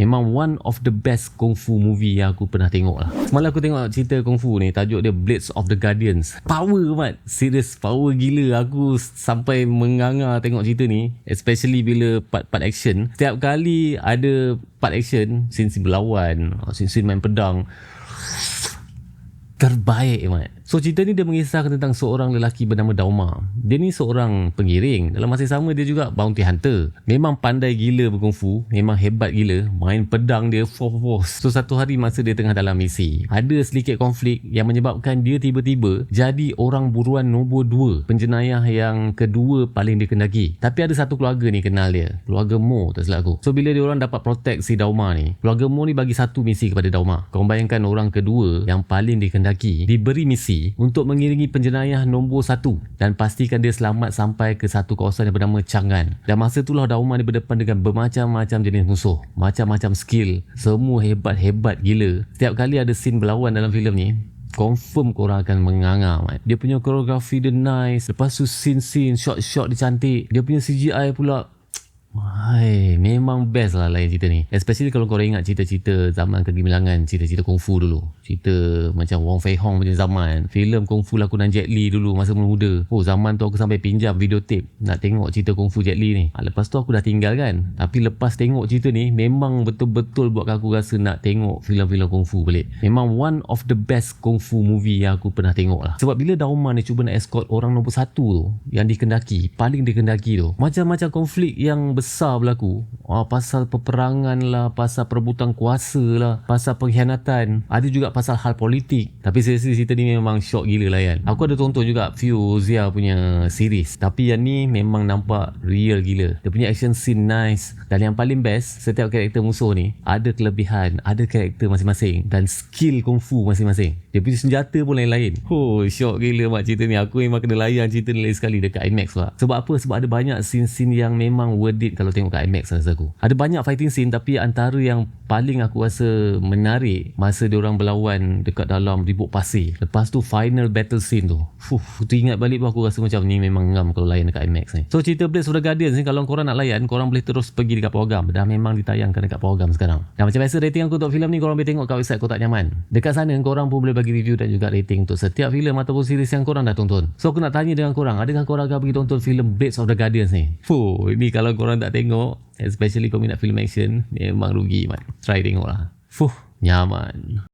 Memang one of the best kung fu movie yang aku pernah tengok lah. Semalam aku tengok cerita kung fu ni, tajuk dia Blades of the Guardians. Power mat, serius power gila. Aku sampai menganga tengok cerita ni, especially bila part-part action. Setiap kali ada part action, scene-scene berlawan, scene-scene main pedang, terbaik mat. So cerita ni dia mengisahkan tentang seorang lelaki bernama Dauma. Dia ni seorang pengiring, dalam masa sama dia juga bounty hunter. Memang pandai gila berkungfu, memang hebat gila. Main pedang dia force. So satu hari masa dia tengah dalam misi, ada sedikit konflik yang menyebabkan dia tiba-tiba jadi orang buruan nombor 2, penjenayah yang kedua paling dikendaki. Tapi ada satu keluarga ni kenal dia, keluarga Mo tak silap aku. So bila dia orang dapat protect si Dauma ni, keluarga Mo ni bagi satu misi kepada Dauma. Kau bayangkan orang kedua yang paling dikendaki diberi misi untuk mengiringi penjenayah nombor 1 dan pastikan dia selamat sampai ke satu kawasan yang bernama Chang'an. Dan masa itulah Dauma ni berdepan dengan bermacam-macam jenis musuh, macam-macam skill, semua hebat-hebat gila. Setiap kali ada scene berlawan dalam filem ni, confirm korang akan menganga mat. Dia punya koreografi dia nice, lepas tu scene-scene, shot-shot dia cantik, dia punya CGI pula hai, memang best lah lain cerita ni. Especially kalau korang ingat cerita-cerita zaman kegemilangan, cerita-cerita kungfu dulu, cerita macam Wong Fei Hong punya zaman, filem kungfu lakonan Jet Li dulu masa muda. Oh zaman tu aku sampai pinjam videotape nak tengok cerita kungfu Jet Li ni. Lepas tu aku dah tinggal kan, tapi lepas tengok cerita ni memang betul-betul buat aku rasa nak tengok filem-filem kungfu balik. Memang one of the best kungfu movie yang aku pernah tengok lah. Sebab bila Dauma ni cuba nak escort orang nombor 1 tu, yang dikendaki, paling dikendaki tu, macam-macam konflik yang besar berlaku. Pasal peperangan lah, pasal perebutan kuasa lah, pasal pengkhianatan, ada juga pasal hal politik. Tapi seriously cerita ni memang shock gila lah kan. Aku ada tonton juga few Zia punya series, tapi yang ni memang nampak real gila. Dia punya action scene nice, dan yang paling best, setiap karakter musuh ni ada kelebihan, ada karakter masing-masing dan skill kungfu masing-masing. Dia punya senjata pun lain-lain. Oh shock gila mak cerita ni. Aku memang kena layan cerita ni lain sekali dekat IMAX lah. Sebab apa? Sebab ada banyak scene-scene yang memang worth it kalau tengok kat IMAX rasa aku. Ada banyak fighting scene, tapi antara yang paling aku rasa menarik masa diorang berlawan dekat dalam ribut pasir. Lepas tu final battle scene tu. Tu ingat balik pun aku rasa macam ni memang ngam kalau layan dekat IMAX ni. So cerita Blades of the Guardians ni kalau korang nak layan, korang boleh terus pergi dekat Pawagam. Dah memang ditayangkan dekat Pawagam sekarang. Dan macam biasa rating aku untuk filem ni korang boleh tengok kat website Kotak Nyaman. Dekat sana korang pun boleh bagi review dan juga rating untuk setiap filem ataupun series yang korang dah tonton. So aku nak tanya dengan korang, adakah korang akan pergi tonton filem Blades of the Guardians ni? Ini kalau korang tak tengok, especially kau minat film action, memang rugi mat. Try tengok lah. Nyaman.